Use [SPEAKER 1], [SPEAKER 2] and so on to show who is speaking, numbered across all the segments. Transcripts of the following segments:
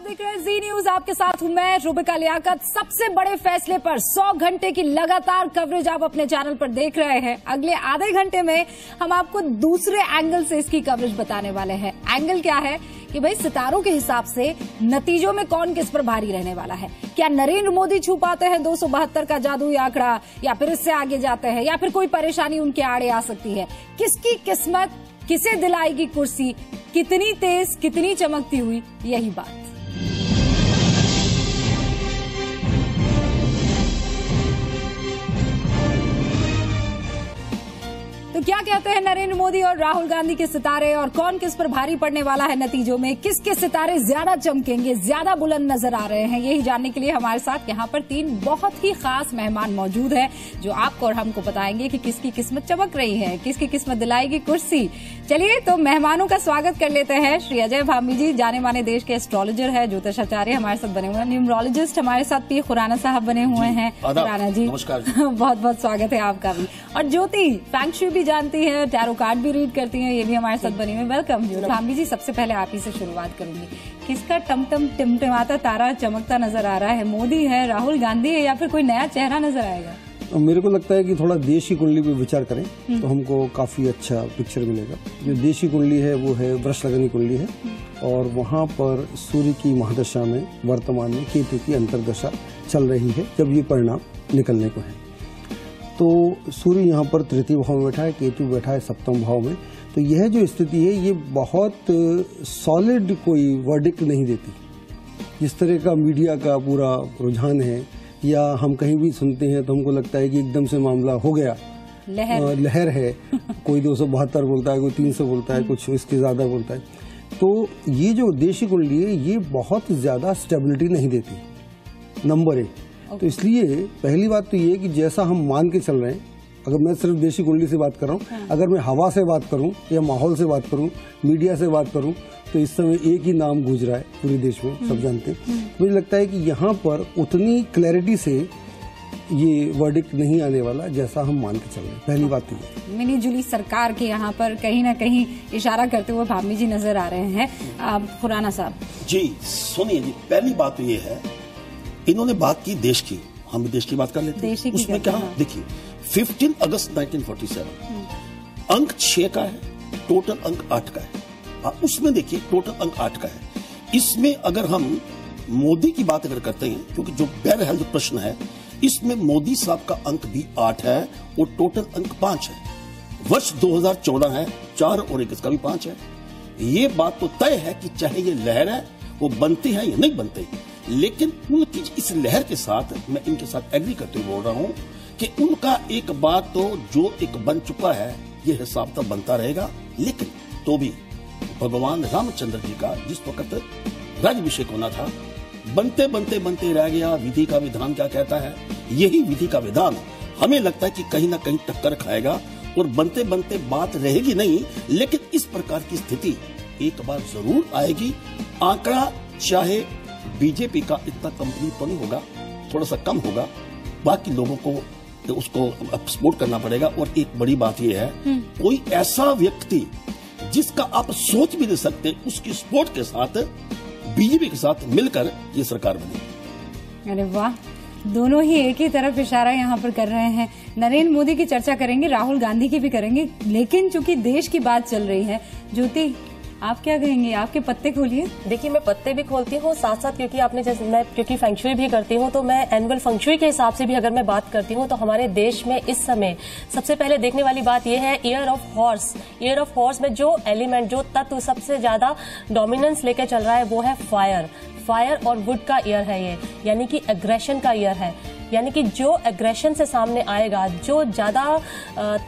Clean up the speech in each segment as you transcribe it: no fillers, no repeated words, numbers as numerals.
[SPEAKER 1] देख रहे हैं जी न्यूज, आपके साथ हूं मैं रुबिका लियाकत। सबसे बड़े फैसले पर 100 घंटे की लगातार कवरेज आप अपने चैनल पर देख रहे हैं। अगले आधे घंटे में हम आपको दूसरे एंगल से इसकी कवरेज बताने वाले हैं। एंगल क्या है कि भाई सितारों के हिसाब से नतीजों में कौन किस पर भारी रहने वाला है। क्या नरेंद्र मोदी छू पाते हैं 272 का जादुई आंकड़ा, या फिर इससे आगे जाते हैं, या फिर कोई परेशानी उनके आड़े आ सकती है। किसकी किस्मत किसे दिलाएगी कुर्सी, कितनी तेज कितनी चमकती हुई, यही बात। तो क्या कहते हैं नरेंद्र मोदी और राहुल गांधी के सितारे, और कौन किस पर भारी पड़ने वाला है नतीजों में, किसके सितारे ज्यादा चमकेंगे, ज्यादा बुलंद नजर आ रहे हैं, यही जानने के लिए हमारे साथ यहाँ पर 3 बहुत ही खास मेहमान मौजूद हैं जो आपको और हमको बताएंगे कि किसकी किस्मत चमक रही है, किसकी किस्मत दिलाएगी कुर्सी। चलिए तो मेहमानों का स्वागत कर लेते हैं। श्री अजय भामी जी जाने माने देश के एस्ट्रोलॉजर है, ज्योतिषाचार्य हमारे साथ बने हुए हैं। न्यूमरोलॉजिस्ट हमारे साथ पी खुराना साहब बने हुए हैं। खुराना जी नमस्कार। बहुत बहुत स्वागत है आपका भी। और ज्योति फैंगशुई भी जानती है, टैरो कार्ड भी रीड करती हैं, ये भी हमारे साथ बनी हुई। वेलकम भामी जी। सबसे पहले आप ही से शुरुआत करूंगी। किसका टमटम टिमटिमाता तारा चमकता नजर आ रहा है? मोदी है, राहुल गांधी है, या फिर कोई नया चेहरा नजर आएगा?
[SPEAKER 2] मेरे को लगता है कि थोड़ा देश की कुंडली पे विचार करें तो हमको काफी अच्छा पिक्चर मिलेगा। जो देश की कुंडली है वो है वृष लगनी कुंडली है, और वहाँ पर सूर्य की महादशा में वर्तमान में केतु की अंतर्दशा चल रही है। जब ये परिणाम निकलने को है तो सूर्य यहाँ पर तृतीय भाव में बैठा है, केतु बैठा है सप्तम भाव में। तो यह जो स्थिति है ये बहुत सॉलिड कोई वर्डिक्ट नहीं देती। जिस तरह का मीडिया का पूरा रुझान है, या हम कहीं भी सुनते हैं तो हमको लगता है कि एकदम से मामला हो गया, लहर है। कोई 272 बोलता है, कोई 300 बोलता है, कुछ इसके ज्यादा बोलता है। तो ये जो देशी कुंडली है ये बहुत ज्यादा स्टेबिलिटी नहीं देती, नंबर 1। तो इसलिए पहली बात तो ये कि जैसा हम मान के चल रहे हैं, अगर मैं सिर्फ देशी कुंडली से बात कर रहा हूँ, अगर मैं हवा से बात करूँ या माहौल से बात करूँ, मीडिया से बात करूँ, तो इस समय एक ही नाम गूंज रहा है पूरे देश में, सब जानते हैं। मुझे लगता है कि यहाँ पर उतनी क्लैरिटी से ये वर्डिक्ट नहीं आने वाला जैसा हम मान के चल रहे हैं। पहली बात ये
[SPEAKER 1] मिली जुली सरकार के यहाँ पर कहीं ना कहीं इशारा करते हुए भामी जी नजर आ रहे हैं। खुराना साहब जी
[SPEAKER 3] सुनिए जी, पहली बात तो ये है, इन्होंने बात की देश की, हम भी देश की बात कर लेते हैं। उसमें क्या देखिए, 15 अगस्त 1947 अंक 6 का है, टोटल अंक 8 का है। उसमें देखिए टोटल अंक 8 का है। इसमें अगर हम मोदी की बात अगर करते हैं, क्योंकि जो बेर हेल्थ प्रश्न है इसमें मोदी साहब का अंक भी 8 है और टोटल अंक 5 है। वर्ष 2014 है, 4 और 1 इसका भी 5 है। ये बात तो तय है कि चाहे ये लहर है वो बनती है या नहीं बनती, लेकिन उनकी इस लहर के साथ मैं इनके साथ एग्री करते हुए बोल रहा हूं कि उनका एक बात तो जो एक बन चुका है ये हिसाब तो बनता रहेगा। लेकिन तो भी भगवान रामचंद्र जी का जिस वक्त राज्याभिषेक होना था, बनते बनते बनते रह गया। विधि का विधान क्या कहता है, यही विधि का विधान हमें लगता है कि कहीं ना कहीं टक्कर खाएगा, और बनते बनते बात रहेगी नहीं, लेकिन इस प्रकार की स्थिति एक बार जरूर आएगी। आंकड़ा चाहे बीजेपी का इतना कंप्लीट तो नहीं होगा, थोड़ा सा कम होगा, बाकी लोगों को उसको सपोर्ट करना पड़ेगा। और एक बड़ी बात यह है, कोई ऐसा व्यक्ति जिसका आप सोच भी नहीं सकते, उसकी सपोर्ट के साथ बीजेपी के साथ मिलकर ये सरकार बनेगी।
[SPEAKER 1] अरे वाह, दोनों ही एक ही तरफ इशारा यहाँ पर कर रहे हैं। नरेंद्र मोदी की चर्चा करेंगे, राहुल गांधी की भी करेंगे, लेकिन चूंकि देश की बात चल रही है, ज्योति आप क्या कहेंगे? आपके पत्ते खोलिए।
[SPEAKER 4] देखिए, मैं पत्ते भी खोलती हूँ, साथ साथ क्योंकि आपने जैसे मैं क्योंकि फेंगशुई भी करती हूँ, तो मैं एनुअल फेंगशुई के हिसाब से भी अगर मैं बात करती हूँ तो हमारे देश में इस समय सबसे पहले देखने वाली बात यह है, year of horse. Year of horse में जो एलिमेंट, जो तत्व सबसे ज्यादा डोमिनेंस लेके चल रहा है वो है फायर और वुड का ईयर है ये, यानी कि एग्रेशन का ईयर है। यानी कि जो एग्रेशन से सामने आएगा, जो ज्यादा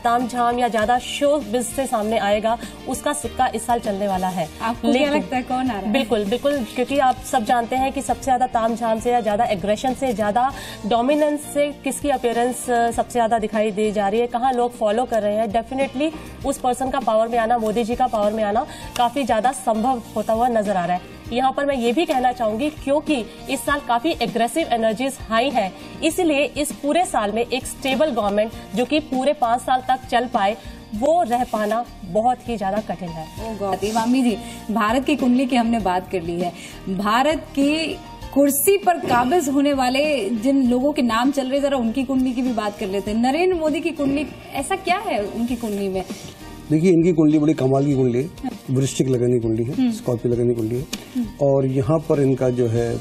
[SPEAKER 4] तामझाम या ज्यादा शो बिज से सामने आएगा, उसका सिक्का इस साल चलने वाला है।
[SPEAKER 1] आपको क्या लगता है कौन आ रहा है?
[SPEAKER 4] बिल्कुल बिल्कुल, क्योंकि आप सब जानते हैं कि सबसे ज्यादा तामझाम से या ज्यादा एग्रेशन से, ज्यादा डोमिनेंस से किसकी अपीयरेंस सबसे ज्यादा दिखाई दी जा रही है, कहाँ लोग फॉलो कर रहे हैं। डेफिनेटली उस पर्सन का पावर में आना, मोदी जी का पावर में आना काफी ज्यादा संभव होता हुआ नजर आ रहा है। यहाँ पर मैं ये भी कहना चाहूंगी, क्योंकि इस साल काफी एग्रेसिव एनर्जीज हाई है, इसलिए इस पूरे साल में एक स्टेबल गवर्नमेंट जो कि पूरे 5 साल तक चल पाए, वो रह पाना बहुत ही ज्यादा कठिन है।
[SPEAKER 1] मामी जी, भारत की कुंडली की हमने बात कर ली है, भारत की कुर्सी पर काबिज होने वाले जिन लोगों के नाम चल रहे, जरा उनकी कुंडली की भी बात कर लेते हैं। नरेंद्र मोदी की कुंडली, ऐसा क्या है उनकी कुंडली में?
[SPEAKER 2] देखिए, इनकी कुंडली बड़ी कमाल की कुंडली है, वृश्चिक लगन की कुंडली है, स्कॉर्पियो लगन की कुंडली है, और यहाँ पर इनका जो है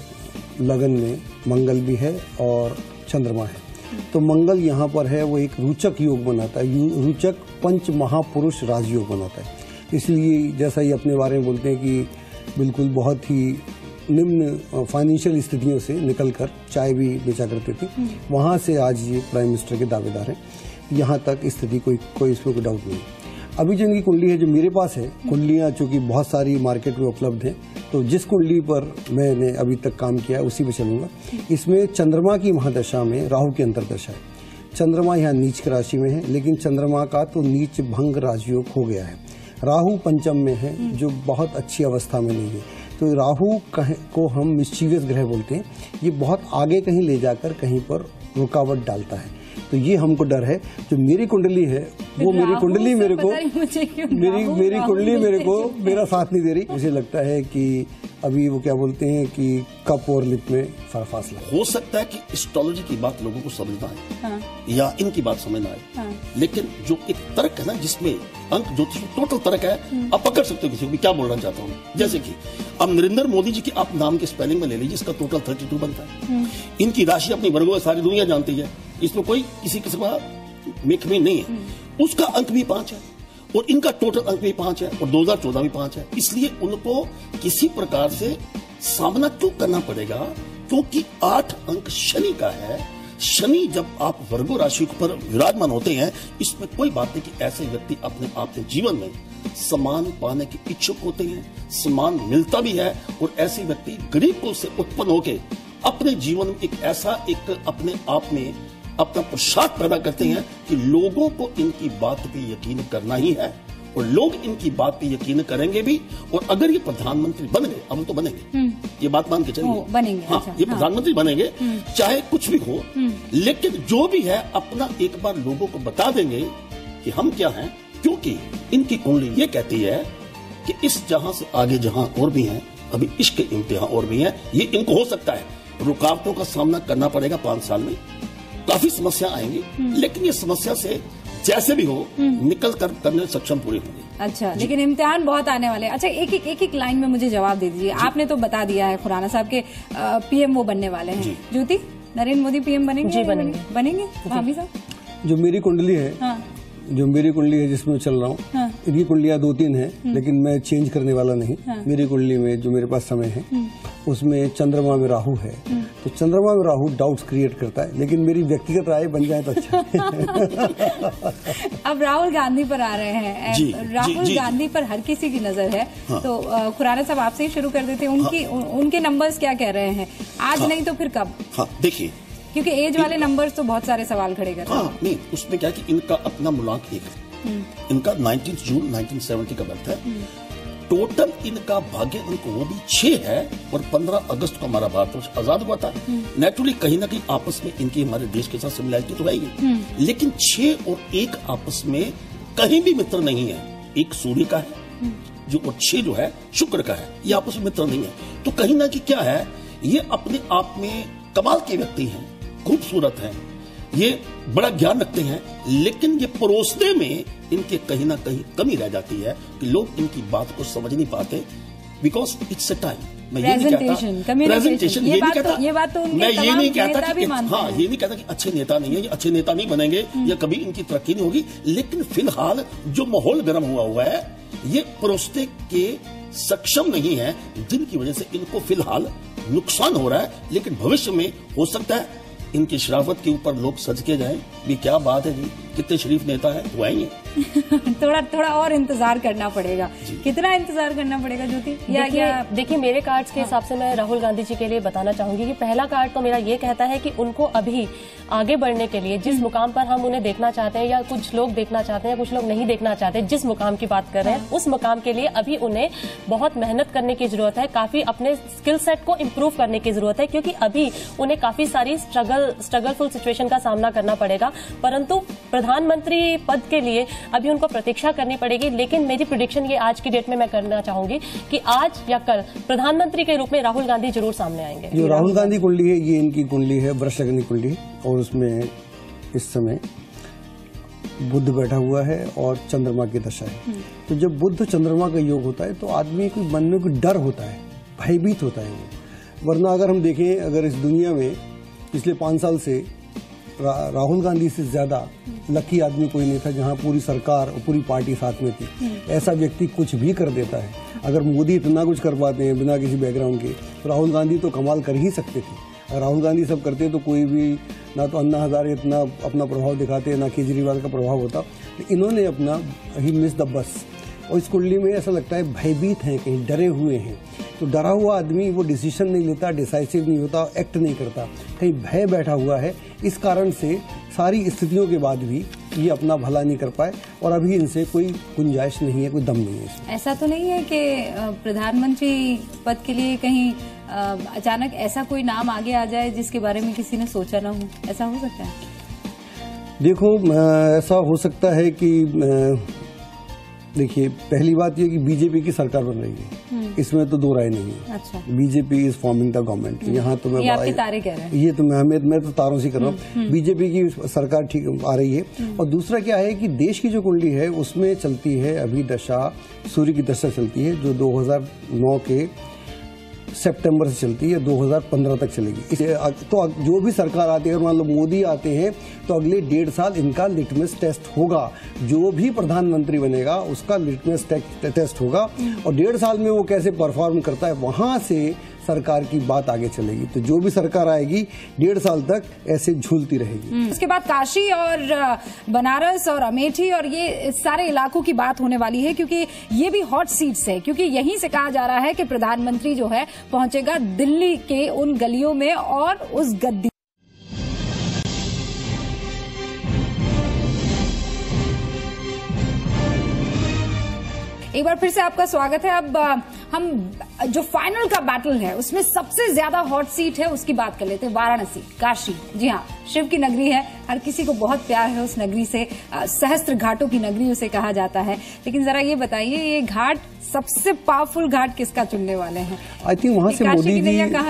[SPEAKER 2] लगन में मंगल भी है और चंद्रमा है। तो मंगल यहाँ पर है, वो एक रोचक योग बनाता है, रोचक पंच महापुरुष राजयोग बनाता है। इसलिए जैसा ही अपने बारे में बोलते हैं कि बिल्कुल बहुत ही निम्न फाइनेंशियल स्थितियों से निकलकर चाय भी बेचा करते थे, वहाँ से आज ये प्राइम मिनिस्टर के दावेदार हैं। यहाँ तक स्थिति कोई इसमें कोई डाउट नहीं। अभी जो इनकी कुंडली है, जो मेरे पास है, कुंडलियाँ चूंकि बहुत सारी मार्केट में उपलब्ध हैं, तो जिस कुंडली पर मैंने अभी तक काम किया है उसी पे चलूंगा। इसमें चंद्रमा की महादशा में राहु की अंतर्दशा है। चंद्रमा यहाँ नीच की राशि में है, लेकिन चंद्रमा का तो नीच भंग राजयोग हो गया है। राहु पंचम में है, जो बहुत अच्छी अवस्था में नहीं है। तो राहु को हम मिस्चीवियस ग्रह बोलते हैं, ये बहुत आगे कहीं ले जाकर कहीं पर रुकावट डालता है। तो ये हमको डर है। जो मेरी कुंडली है, वो मेरी कुंडली मेरे को मेरी कुंडली मेरे को मेरा साथ नहीं दे रही। मुझे लगता है कि अभी वो क्या बोलते हैं कि कप और लिप में फासला।
[SPEAKER 3] हो सकता है कि एस्ट्रोलॉजी की बात लोगों को समझना है, या इनकी बात समझना है, लेकिन जो एक तर्क है ना, जिसमें अंक ज्योतिष टोटल तर्क है, आप पकड़ सकते हो किसी को क्या बोलना चाहता हूँ। जैसे कि अब नरेंद्र मोदी जी की आप नाम के स्पेलिंग में ले लीजिए, इसका टोटल 32 बनता है। इनकी राशि अपनी वर्गों सारी दुनिया जानती है, इसमें कोई किसी किस्म का मेखमी नहीं है। उसका अंक भी 5 है और इनका टोटल अंक भी 5 है और 2014 भी 5 है। इसलिए उनको किसी प्रकार से सामना क्यों करना पड़ेगा, क्योंकि 8 अंक शनि का है। शनि जब आप वर्गो राशि पर विराजमान होते हैं, इसमें कोई बात नहीं कि ऐसे व्यक्ति अपने आप के जीवन में सम्मान पाने के इच्छुक होते हैं, सम्मान मिलता भी है, और ऐसे व्यक्ति गरीब कुल से उत्पन्न होकर अपने जीवन में एक ऐसा एक अपने आप में अपना प्रसाद पैदा करते हैं कि लोगों को इनकी बात पे यकीन करना ही है, और लोग इनकी बात पे यकीन करेंगे भी। और अगर ये प्रधानमंत्री बन गए, हम तो बनेंगे, ये बात मान के चलिए,
[SPEAKER 1] बनेंगे।
[SPEAKER 3] हाँ,
[SPEAKER 1] अच्छा,
[SPEAKER 3] ये प्रधानमंत्री बनेंगे, चाहे कुछ भी हो, लेकिन जो भी है अपना एक बार लोगों को बता देंगे कि हम क्या हैं। क्योंकि इनकी कुंडली ये कहती है कि इस जहां से आगे जहां और भी हैं, अभी इश्क के इम्तिहान और भी हैं, ये इनको हो सकता है रुकावटों का सामना करना पड़ेगा। 5 साल में काफी समस्या आएंगी, लेकिन ये समस्या से जैसे भी हो निकल कर करने सक्षम पूरे होंगे।
[SPEAKER 1] अच्छा, लेकिन इम्तिहान बहुत आने वाले हैं। अच्छा, एक लाइन में मुझे जवाब दे दीजिए। आपने तो बता दिया है खुराना साहब के पीएम वो बनने वाले हैं। ज्योति, नरेंद्र मोदी पीएम बनेंगे? जी, बनेंगे। भाभी साहब,
[SPEAKER 2] जो मेरी कुंडली है, जो मेरी कुंडली है जिसमें चल रहा हूँ, इनकी कुंडलियाँ 2-3 हैं, लेकिन मैं चेंज करने वाला नहीं। मेरी कुंडली में जो मेरे पास समय है, उसमें चंद्रमा में राहु है। तो चंद्रमा में राहु डाउट्स क्रिएट करता है, लेकिन मेरी व्यक्तिगत राय बन जाए तो अच्छा।
[SPEAKER 1] अब राहुल गांधी पर आ रहे हैं। राहुल गांधी पर हर किसी की नजर है। तो खुराना साहब, आपसे ही शुरू कर देते हैं। उनके नंबर्स क्या कह रहे हैं? आज नहीं तो फिर कब?
[SPEAKER 3] देखिए,
[SPEAKER 1] क्योंकि एज वाले नंबर्स तो बहुत सारे सवाल खड़े कर रहे हैं।
[SPEAKER 3] नहीं, उसमें क्या कि इनका अपना मूलांक 1 है। इनका 19 जून 1970 का बर्थ है। टोटल इनका भाग्य अंक वो भी 6 है, और 15 अगस्त को हमारा भारतवर्ष आजाद हुआ था। नेचुरली कहीं ना कहीं आपस में इनकी हमारे देश के साथ सिमिलैरिटी तो आएगी, लेकिन 6 और 1 आपस में कहीं भी मित्र नहीं है। एक सूर्य का है जो, और 6 जो है शुक्र का है, ये आपस में मित्र नहीं है। तो कहीं ना कहीं क्या है, ये अपने आप में कमाल के व्यक्ति हैं, खूबसूरत हैं, ये बड़ा ज्ञान रखते हैं, लेकिन ये परोसने में इनके कहीं ना कहीं कमी रह जाती है कि लोग इनकी बात को समझ नहीं पाते, बिकॉज इट्स अ टाइम। मैं ये नहीं कहता प्रेजेंटेशन, ये नहीं कहता, मैं ये नहीं कहता कि हाँ, ये नहीं कहता कि अच्छे नेता नहीं है, ये अच्छे नेता नहीं बनेंगे या कभी इनकी तरक्की नहीं होगी, लेकिन फिलहाल जो माहौल गर्म हुआ है, ये परोसने के सक्षम नहीं है, जिनकी वजह से इनको फिलहाल नुकसान हो रहा है। लेकिन भविष्य में हो सकता है इनकी शराफत के ऊपर लोग सज के जाएं, भी क्या बात है जी, कितने शरीफ नेता है, वो आएंगे।
[SPEAKER 1] थोड़ा और इंतजार करना पड़ेगा। कितना इंतजार करना पड़ेगा ज्योति?
[SPEAKER 4] देखिए, मेरे कार्ड्स के हिसाब से मैं राहुल गांधी जी के लिए बताना चाहूंगी कि पहला कार्ड तो मेरा ये कहता है कि उनको अभी आगे बढ़ने के लिए, जिस मुकाम पर हम उन्हें देखना चाहते हैं, या कुछ लोग देखना चाहते हैं, कुछ लोग नहीं देखना चाहते, जिस मुकाम की बात कर रहे हैं, उस मुकाम के लिए अभी उन्हें बहुत मेहनत करने की जरूरत है, काफी अपने स्किल सेट को इम्प्रूव करने की जरूरत है, क्योंकि अभी उन्हें काफी सारी स्ट्रगलफुल सिचुएशन का सामना करना पड़ेगा। परंतु प्रधानमंत्री पद के लिए अभी उनको प्रतीक्षा करनी पड़ेगी। लेकिन मेरी प्रेडिक्शन ये आज की डेट में मैं करना चाहूंगी कि आज या कल प्रधानमंत्री के रूप में राहुल गांधी जरूर सामने आएंगे।
[SPEAKER 2] जो राहुल गांधी कुंडली है ये इनकी कुंडली है, वृषलग्नि कुंडली, और उसमें इस समय बुध बैठा हुआ है और चंद्रमा की दशा है। तो जब बुध चंद्रमा का योग होता है तो आदमी के मन में कोई डर होता है, भयभीत होता है वो। वरना अगर हम देखें, अगर इस दुनिया में पिछले 5 साल से राहुल गांधी से ज्यादा लकी आदमी कोई नहीं था, जहां पूरी सरकार और पूरी पार्टी साथ में थी। ऐसा व्यक्ति कुछ भी कर देता है। अगर मोदी इतना कुछ कर पाते हैं बिना किसी बैकग्राउंड के, तो राहुल गांधी तो कमाल कर ही सकते थे। अगर राहुल गांधी सब करते तो कोई भी, ना तो अन्ना हजारे इतना अपना प्रभाव दिखाते, ना केजरीवाल का प्रभाव होता। तो इन्होंने अपना ही मिस द बस। और इस कुंडली में ऐसा लगता है भयभीत हैं, कहीं डरे हुए हैं। तो डरा हुआ आदमी वो डिसीजन नहीं लेता, डिसाइसिव नहीं होता, एक्ट नहीं करता, कहीं भय बैठा हुआ है। इस कारण से सारी स्थितियों के बाद भी ये अपना भला नहीं कर पाए, और अभी इनसे कोई गुंजाइश नहीं है, कोई दम नहीं है इसमें।
[SPEAKER 1] ऐसा तो नहीं है कि प्रधानमंत्री पद के लिए कहीं अचानक ऐसा कोई नाम आगे आ जाए जिसके बारे में किसी ने सोचा ना हो? ऐसा हो सकता है?
[SPEAKER 2] देखो, ऐसा हो सकता है कि देखिए, पहली बात ये कि बीजेपी की सरकार बन रही है, इसमें तो दो राय नहीं है।
[SPEAKER 1] अच्छा।
[SPEAKER 2] BJP is forming the government. यहाँ तो मैं,
[SPEAKER 1] ये आपके तारे कह रहे हैं।
[SPEAKER 2] ये तो मैं तो तारों से कर रहा हूँ। बीजेपी की सरकार ठीक आ रही है। और दूसरा क्या है कि देश की जो कुंडली है उसमें चलती है अभी दशा, सूर्य की दशा चलती है, जो 2009 के सितंबर से चलती है, 2015 तक चलेगी। तो जो भी सरकार आती है, मान लो मोदी आते हैं, तो अगले 1.5 साल इनका लिटमस टेस्ट होगा। जो भी प्रधानमंत्री बनेगा उसका लिटमस टेस्ट होगा, और 1.5 साल में वो कैसे परफॉर्म करता है, वहां से सरकार की बात आगे चलेगी। तो जो भी सरकार आएगी 1.5 साल तक ऐसे झूलती रहेगी।
[SPEAKER 1] उसके बाद काशी और बनारस और अमेठी और ये सारे इलाकों की बात होने वाली है, क्योंकि ये भी हॉट सीट्स है। क्योंकि यहीं से कहा जा रहा है कि प्रधानमंत्री जो है पहुंचेगा दिल्ली के उन गलियों में और उस गद्दी। एक बार फिर से आपका स्वागत है। अब हम जो फाइनल का बैटल है उसमें सबसे ज्यादा हॉट सीट है उसकी बात कर लेते हैं, वाराणसी, काशी। जी हाँ, शिव की नगरी है, हर किसी को बहुत प्यार है उस नगरी से। सहस्त्र घाटों की नगरी उसे कहा जाता है। लेकिन जरा ये बताइए, ये घाट, सबसे पावरफुल घाट किसका चुनने वाले हैं?
[SPEAKER 2] आई थिंक वहाँ से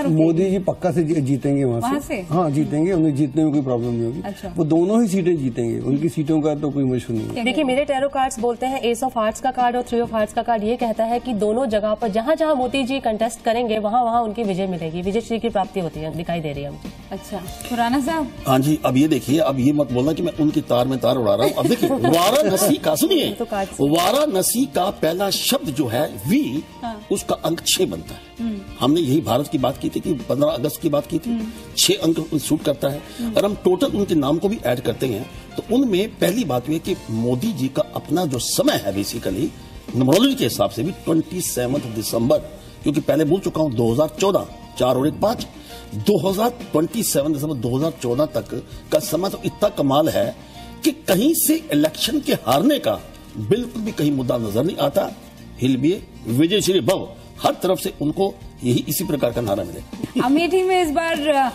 [SPEAKER 2] मोदी जी पक्का से जीतेंगे वहाँ से। हाँ, जीतेंगे, उन्हें जीतने में कोई प्रॉब्लम नहीं होगी।
[SPEAKER 1] अच्छा।
[SPEAKER 2] वो दोनों ही सीटें जीतेंगे, उनकी सीटों का तो कोई मुश्किल नहीं है।
[SPEAKER 4] देखिए, मेरे टैरो कार्ड्स बोलते हैं, एस ऑफ हार्ट्स का कार्ड और 3 ऑफ हार्ट्स का कार्ड ये कहता है कि दोनों जगह पर जहाँ जहाँ मोदी जी कंटेस्ट करेंगे वहाँ उनकी विजय मिलेगी, विजय श्री की प्राप्ति होती है, दिखाई दे रही है मुझे।
[SPEAKER 1] अच्छा, खुराना साहब।
[SPEAKER 3] हाँ जी, अब ये देखिए, अब ये मत बोलना कि मैं उनकी तार में तार उड़ा रहा हूँ। अब देखिए, वाराणसी का सुनिए, वाराणसी का पहला शब्द जो है वी, उसका अंक 6 बनता है। हमने यही भारत की बात की थी कि 15 अगस्त की बात की थी, 6 अंक सूट करता है। और हम टोटल उनके नाम को भी ऐड करते हैं तो उनमें पहली बात यह कि मोदी जी का अपना जो समय है बेसिकली न्यूमरोलॉजी के हिसाब से भी 27 दिसंबर, क्योंकि पहले बोल चुका हूं 2014, 4 और 1 5, 27 दिसंबर 2014 तक का समय तो इतना कमाल है कि कहीं से इलेक्शन के हारने का बिल्कुल भी कहीं मुद्दा नजर नहीं आता। हिलबिए विजय श्री भव, हर तरफ से उनको यही इसी प्रकार का नारा मिले।
[SPEAKER 1] अमेठी में इस बार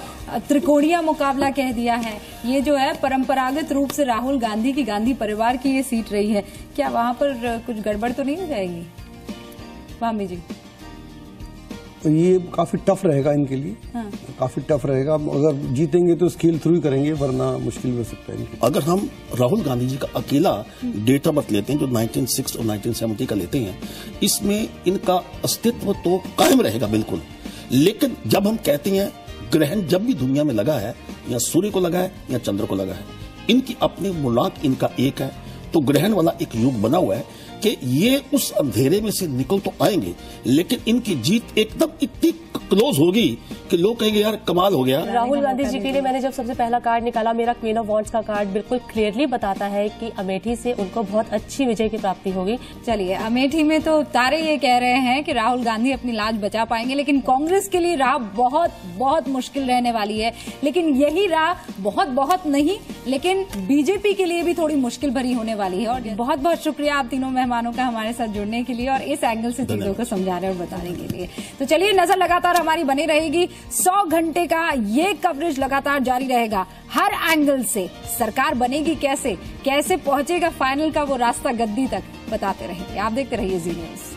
[SPEAKER 1] त्रिकोणीय मुकाबला कह दिया है। ये जो है परंपरागत रूप से राहुल गांधी की, गांधी परिवार की ये सीट रही है। क्या वहां पर कुछ गड़बड़ तो नहीं हो जाएगी वामी जी?
[SPEAKER 2] तो ये काफी टफ रहेगा इनके लिए। हाँ। काफी टफ रहेगा। अगर जीतेंगे तो स्केल थ्रू ही करेंगे, वरना मुश्किल हो सकता है इनके।
[SPEAKER 3] अगर हम राहुल गांधी जी का अकेला डेट ऑफ बर्थ लेते हैं जो 1906 और 1970 का लेते हैं, इसमें इनका अस्तित्व तो कायम रहेगा बिल्कुल। लेकिन जब हम कहते हैं ग्रहण जब भी दुनिया में लगा है, या सूर्य को लगा है या चंद्र को लगा है, इनकी अपने मुलाक इनका एक है, तो ग्रहण वाला एक युग बना हुआ है कि ये उस अंधेरे में से निकल तो आएंगे, लेकिन इनकी जीत एकदम इतनी क्लोज होगी कि लोग कहेंगे यार कमाल हो गया।
[SPEAKER 4] राहुल गांधी जी के लिए मैंने जब सबसे पहला कार्ड निकाला, मेरा क्वीन ऑफ वॉन्ड्स का कार्ड बिल्कुल क्लियरली बताता है कि अमेठी से उनको बहुत अच्छी विजय की प्राप्ति होगी।
[SPEAKER 1] चलिए, अमेठी में तो तारे ये कह रहे हैं कि राहुल गांधी अपनी लाज बचा पाएंगे, लेकिन कांग्रेस के लिए राह बहुत बहुत मुश्किल रहने वाली है। लेकिन यही राह बहुत नहीं, लेकिन बीजेपी के लिए भी थोड़ी मुश्किल भरी होने वाली है। और बहुत बहुत शुक्रिया आप तीनों मेहमानों का हमारे साथ जुड़ने के लिए और इस एंगल से चीजों को समझाने और बताने के लिए। तो चलिए, नजर लगातार हमारी बनी रहेगी। 100 घंटे का ये कवरेज लगातार जारी रहेगा। हर एंगल से सरकार बनेगी कैसे, कैसे पहुंचेगा फाइनल का वो रास्ता गद्दी तक, बताते रहेंगे। आप देखते रहिए जी न्यूज।